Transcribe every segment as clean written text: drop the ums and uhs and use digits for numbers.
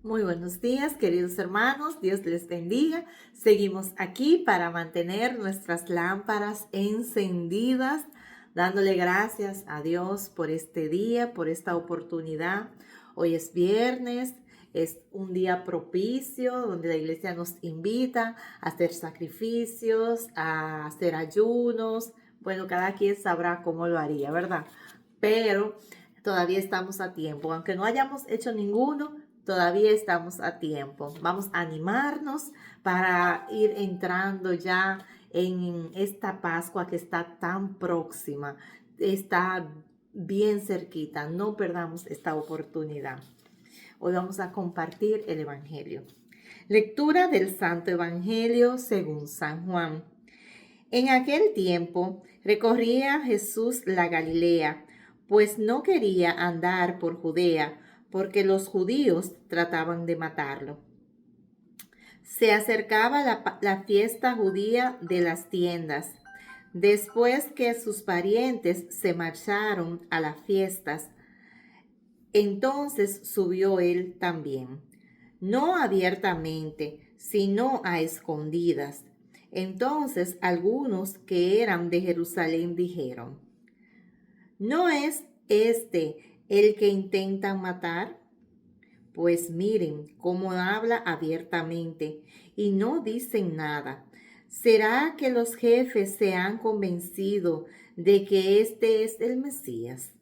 Muy buenos días, queridos hermanos. Dios les bendiga. Seguimos aquí para mantener nuestras lámparas encendidas, dándole gracias a Dios por este día, por esta oportunidad. Hoy es viernes, es un día propicio donde la iglesia nos invita a hacer sacrificios, a hacer ayunos. Bueno, cada quien sabrá cómo lo haría, ¿verdad? Pero todavía estamos a tiempo, aunque no hayamos hecho ninguno. Todavía estamos a tiempo. Vamos a animarnos para ir entrando ya en esta Pascua que está tan próxima. Está bien cerquita. No perdamos esta oportunidad. Hoy vamos a compartir el Evangelio. Lectura del Santo Evangelio según San Juan. En aquel tiempo recorría Jesús la Galilea, pues no quería andar por Judea, porque los judíos trataban de matarlo. Se acercaba la fiesta judía de las tiendas. Después que sus parientes se marcharon a las fiestas, entonces subió él también, no abiertamente, sino a escondidas. Entonces algunos que eran de Jerusalén dijeron: ¿no es este el que intentan matar? Pues miren cómo habla abiertamente y no dicen nada. ¿Será que los jefes se han convencido de que este es el Mesías?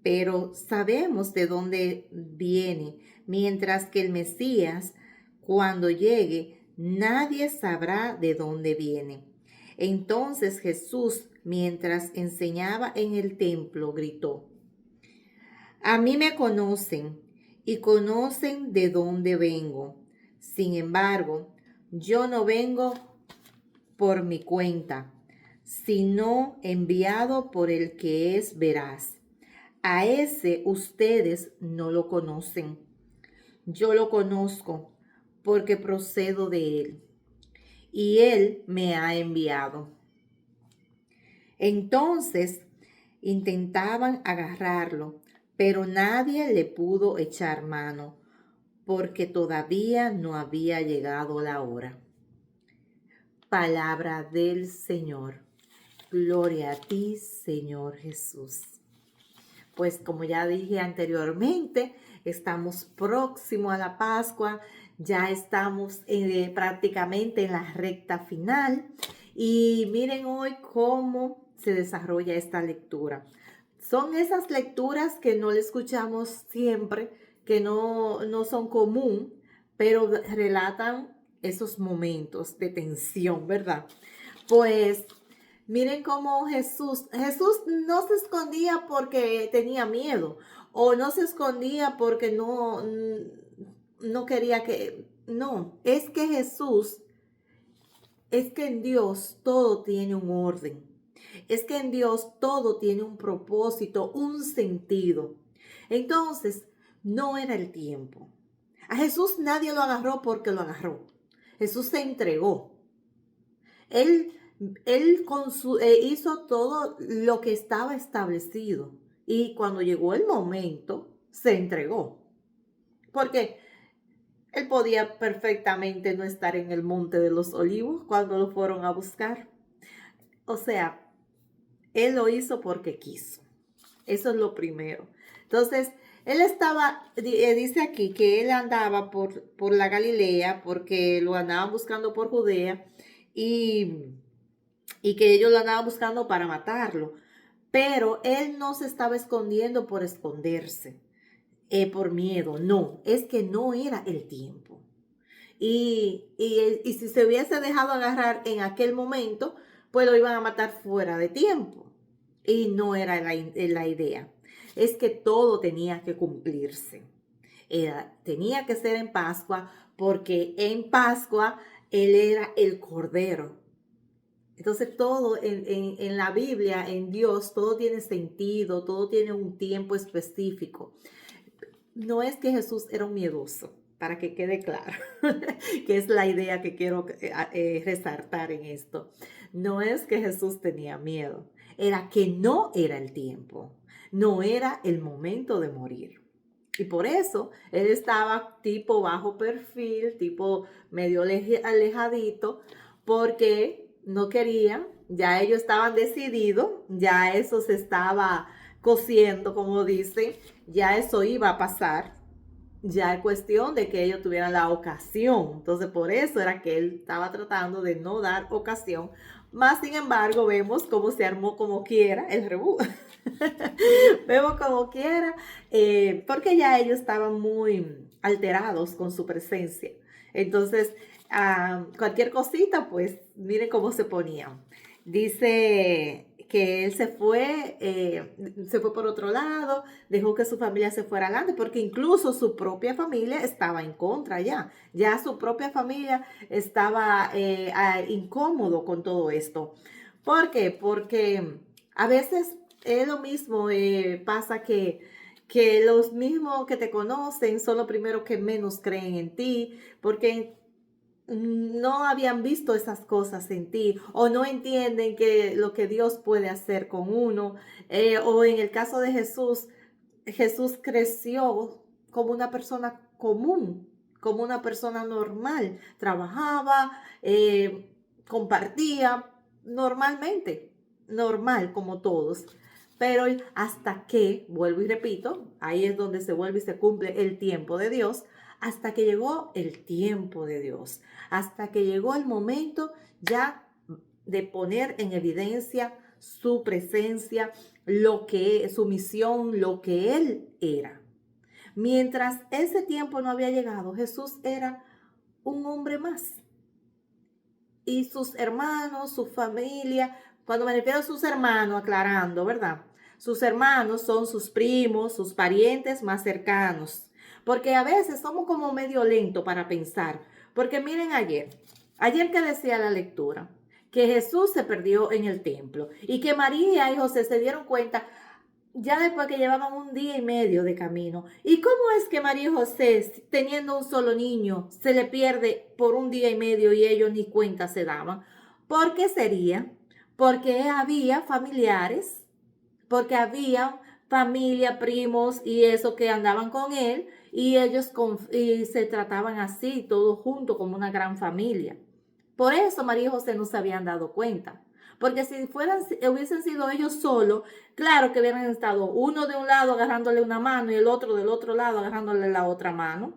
Pero sabemos de dónde viene, mientras que el Mesías, cuando llegue, nadie sabrá de dónde viene. Entonces Jesús, mientras enseñaba en el templo, gritó: a mí me conocen y conocen de dónde vengo. Sin embargo, yo no vengo por mi cuenta, sino enviado por el que es veraz. A ese ustedes no lo conocen. Yo lo conozco porque procedo de él y él me ha enviado. Entonces intentaban agarrarlo, pero nadie le pudo echar mano porque todavía no había llegado la hora. Palabra del Señor. Gloria a ti, Señor Jesús. Pues como ya dije anteriormente, estamos próximos a la Pascua, ya estamos prácticamente en la recta final y miren hoy cómo se desarrolla esta lectura. Son esas lecturas que no le escuchamos siempre, que no son común, pero relatan esos momentos de tensión, ¿verdad? Pues miren cómo Jesús no se escondía porque tenía miedo o no se escondía porque no quería no, es que es que en Dios todo tiene un orden. Es que en Dios todo tiene un propósito, un sentido. Entonces, no era el tiempo. A Jesús nadie lo agarró porque lo agarró. Jesús se entregó. Él, hizo todo lo que estaba establecido y cuando llegó el momento, se entregó. Porque él podía perfectamente no estar en el Monte de los Olivos cuando lo fueron a buscar. O sea, él lo hizo porque quiso. Eso es lo primero. Entonces, él estaba, dice aquí que él andaba por la Galilea porque lo andaban buscando por Judea y que ellos lo andaban buscando para matarlo. Pero él no se estaba escondiendo por esconderse, por miedo. No, es que no era el tiempo. Y si se hubiese dejado agarrar en aquel momento, pues lo iban a matar fuera de tiempo. Y no era la idea. Es que todo tenía que cumplirse. Tenía que ser en Pascua porque en Pascua él era el Cordero. Entonces todo en la Biblia, en Dios, todo tiene sentido, todo tiene un tiempo específico. No es que Jesús era un miedoso, para que quede claro, que es la idea que quiero resaltar en esto. No es que Jesús tenía miedo, era que no era el tiempo, no era el momento de morir. Y por eso él estaba tipo bajo perfil, tipo medio alejadito, porque no querían, ya ellos estaban decididos, ya eso se estaba cociendo, como dicen, ya eso iba a pasar, ya es cuestión de que ellos tuvieran la ocasión. Entonces, por eso era que él estaba tratando de no dar ocasión. Más sin embargo, vemos cómo se armó como quiera el rebú. Vemos como quiera, porque ya ellos estaban muy alterados con su presencia. Entonces, cualquier cosita, pues miren cómo se ponían. Dice que él se fue por otro lado, dejó que su familia se fuera adelante, porque incluso su propia familia estaba en contra ya. Ya su propia familia estaba incómodo con todo esto. ¿Por qué? Porque a veces es lo mismo, pasa que los mismos que te conocen son los primeros que menos creen en ti, porque no habían visto esas cosas en ti o no entienden que lo que Dios puede hacer con uno. O en el caso de Jesús, Jesús creció como una persona común, como una persona normal. Trabajaba, compartía normalmente, normal como todos. Pero hasta que, vuelvo y repito, ahí es donde se vuelve y se cumple el tiempo de Dios, hasta que llegó el tiempo de Dios, hasta que llegó el momento ya de poner en evidencia su presencia, su misión, lo que Él era. Mientras ese tiempo no había llegado, Jesús era un hombre más. Y sus hermanos, su familia, cuando me refiero a sus hermanos, aclarando, ¿verdad? Sus hermanos son sus primos, sus parientes más cercanos. Porque a veces somos como medio lento para pensar. Porque miren ayer que decía la lectura, que Jesús se perdió en el templo y que María y José se dieron cuenta ya después que llevaban un día y medio de camino. ¿Y cómo es que María y José, teniendo un solo niño, se le pierde por un día y medio y ellos ni cuenta se daban? ¿Por qué sería? Porque había familiares, porque había familia, primos y eso que andaban con él y ellos y se trataban así, todos juntos como una gran familia. Por eso María y José no se habían dado cuenta. Porque si hubiesen sido ellos solos, claro que hubieran estado uno de un lado agarrándole una mano y el otro del otro lado agarrándole la otra mano.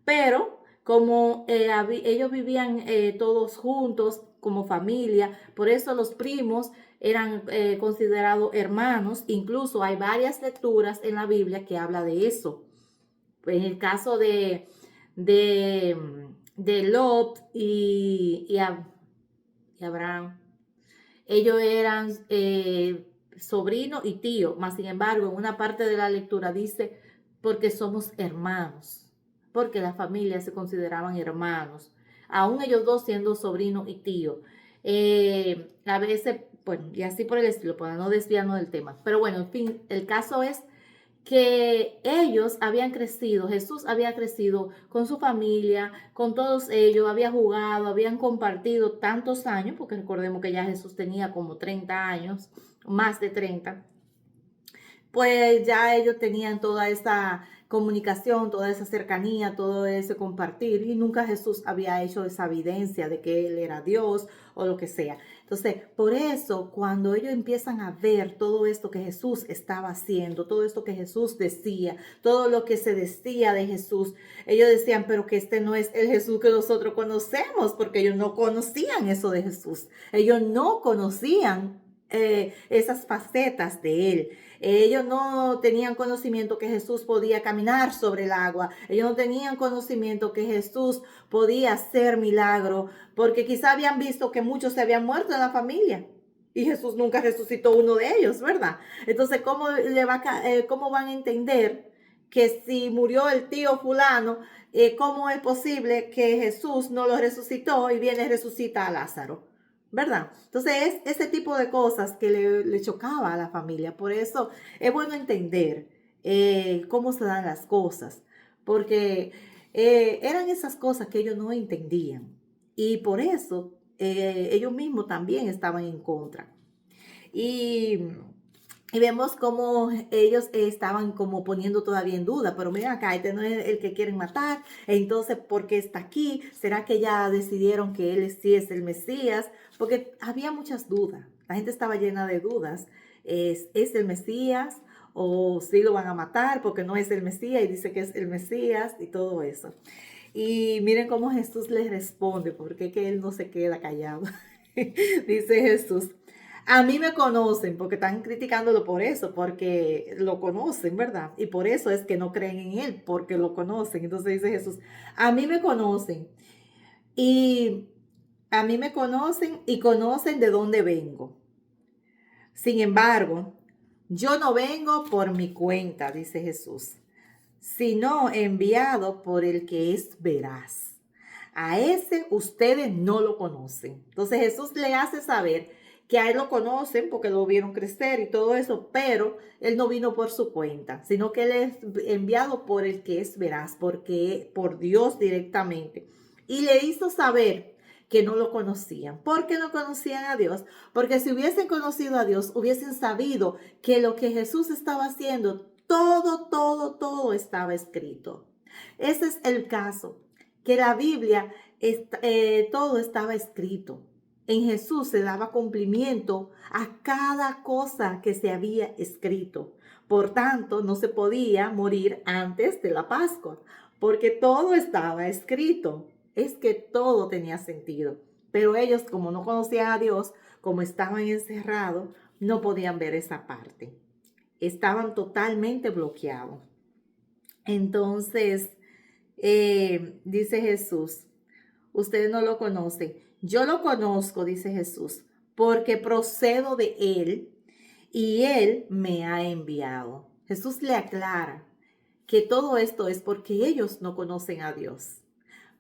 Pero como ellos vivían todos juntos como familia, por eso los primos eran considerados hermanos. Incluso hay varias lecturas en la Biblia que habla de eso. En el caso de, de Lot y Abraham, ellos eran sobrino y tío, mas sin embargo, en una parte de la lectura dice, porque somos hermanos, porque las familias se consideraban hermanos, aún ellos dos siendo sobrino y tío. A veces, bueno, y así por el estilo, para no desviarnos del tema. Pero bueno, en fin, el caso es que ellos habían crecido, Jesús había crecido con su familia, con todos ellos, había jugado, habían compartido tantos años, porque recordemos que ya Jesús tenía como 30 años, más de 30, pues ya ellos tenían toda esa comunicación, toda esa cercanía, todo ese compartir y nunca Jesús había hecho esa evidencia de que Él era Dios o lo que sea. Entonces, por eso cuando ellos empiezan a ver todo esto que Jesús estaba haciendo, todo esto que Jesús decía, todo lo que se decía de Jesús, ellos decían, pero que este no es el Jesús que nosotros conocemos, porque ellos no conocían eso de Jesús, ellos no conocían esas facetas de Él. Ellos no tenían conocimiento que Jesús podía caminar sobre el agua. Ellos no tenían conocimiento que Jesús podía hacer milagro, porque quizá habían visto que muchos se habían muerto en la familia. Y Jesús nunca resucitó uno de ellos, ¿verdad? Entonces, ¿cómo van a entender que si murió el tío fulano, cómo es posible que Jesús no lo resucitó y viene y resucita a Lázaro? ¿Verdad? Entonces es ese tipo de cosas que le chocaba a la familia. Por eso es bueno entender cómo se dan las cosas, porque eran esas cosas que ellos no entendían. Y por eso ellos mismos también estaban en contra. Y Y vemos cómo ellos estaban como poniendo todavía en duda, pero miren acá, este no es el que quieren matar, entonces, ¿por qué está aquí? ¿Será que ya decidieron que él sí es el Mesías? Porque había muchas dudas, la gente estaba llena de dudas. ¿Es el Mesías? ¿O sí lo van a matar porque no es el Mesías y dice que es el Mesías y todo eso? Y miren cómo Jesús les responde, porque es que él no se queda callado. Dice Jesús, a mí me conocen, porque están criticándolo por eso, porque lo conocen, ¿verdad? Y por eso es que no creen en él, porque lo conocen. Entonces dice Jesús, a mí me conocen y a mí me conocen y conocen de dónde vengo. Sin embargo, yo no vengo por mi cuenta, dice Jesús, sino enviado por el que es veraz. A ese ustedes no lo conocen. Entonces Jesús le hace saber que a él lo conocen porque lo vieron crecer y todo eso, pero él no vino por su cuenta, sino que él es enviado por el que es veraz, porque por Dios directamente. Y le hizo saber que no lo conocían. ¿Por qué no conocían a Dios? Porque si hubiesen conocido a Dios, hubiesen sabido que lo que Jesús estaba haciendo, todo estaba escrito. Ese es el caso, que la Biblia, todo estaba escrito. En Jesús se daba cumplimiento a cada cosa que se había escrito. Por tanto, no se podía morir antes de la Pascua, porque todo estaba escrito. Es que todo tenía sentido. Pero ellos, como no conocían a Dios, como estaban encerrados, no podían ver esa parte. Estaban totalmente bloqueados. Entonces, dice Jesús, ustedes no lo conocen. Yo lo conozco, dice Jesús, porque procedo de Él y Él me ha enviado. Jesús le aclara que todo esto es porque ellos no conocen a Dios,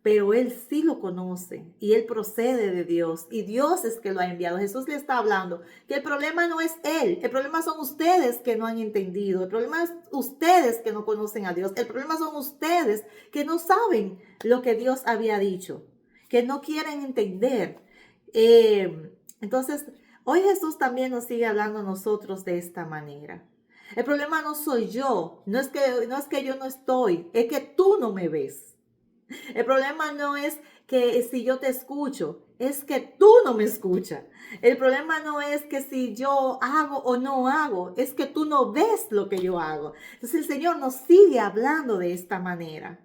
pero él sí lo conoce y él procede de Dios y Dios es que lo ha enviado. Jesús le está hablando que el problema no es él, el problema son ustedes que no han entendido, el problema es ustedes que no conocen a Dios, el problema son ustedes que no saben lo que Dios había dicho, que no quieren entender. Entonces, hoy Jesús también nos sigue hablando a nosotros de esta manera. El problema no soy yo, no es que yo no estoy, es que tú no me ves. El problema no es que si yo te escucho, es que tú no me escuchas. El problema no es que si yo hago o no hago, es que tú no ves lo que yo hago. Entonces el Señor nos sigue hablando de esta manera.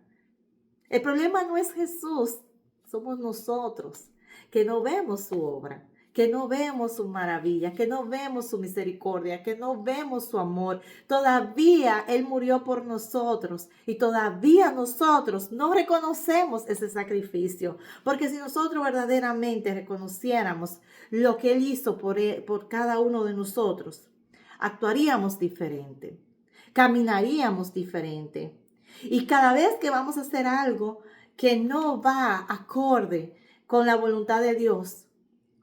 El problema no es Jesús, somos nosotros que no vemos su obra, que no vemos su maravilla, que no vemos su misericordia, que no vemos su amor. Todavía Él murió por nosotros y todavía nosotros no reconocemos ese sacrificio. Porque si nosotros verdaderamente reconociéramos lo que Él hizo por cada uno de nosotros, actuaríamos diferente, caminaríamos diferente. Y cada vez que vamos a hacer algo que no va acorde con la voluntad de Dios,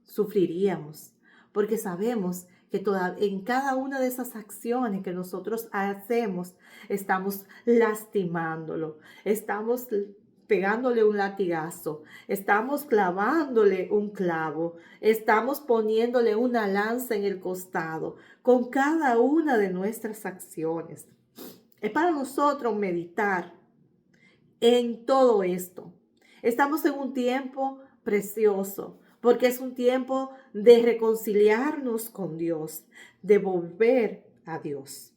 sufriríamos, porque sabemos que en cada una de esas acciones que nosotros hacemos, estamos lastimándolo, estamos pegándole un latigazo, estamos clavándole un clavo, estamos poniéndole una lanza en el costado con cada una de nuestras acciones. Es para nosotros meditar en todo esto. Estamos en un tiempo precioso, porque es un tiempo de reconciliarnos con Dios, de volver a Dios,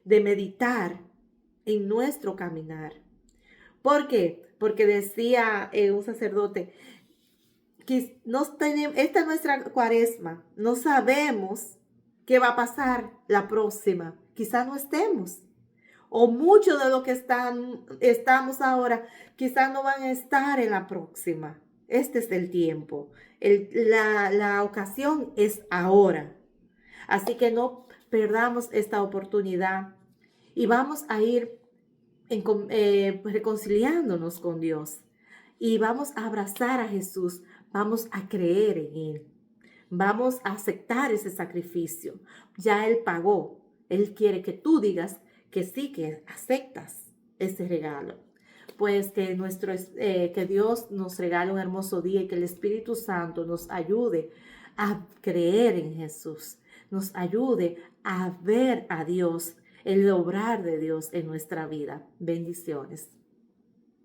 de meditar en nuestro caminar. ¿Por qué? Porque decía un sacerdote, que esta es nuestra cuaresma, no sabemos qué va a pasar la próxima, quizá no estemos. O mucho de lo que estamos ahora, quizás no van a estar en la próxima. Este es el tiempo. La ocasión es ahora. Así que no perdamos esta oportunidad y vamos a ir reconciliándonos con Dios. Y vamos a abrazar a Jesús. Vamos a creer en Él. Vamos a aceptar ese sacrificio. Ya Él pagó. Él quiere que tú digas que sí, que aceptas ese regalo. Pues que Dios nos regale un hermoso día y que el Espíritu Santo nos ayude a creer en Jesús. nos ayude a ver a Dios, el obrar de Dios en nuestra vida. Bendiciones.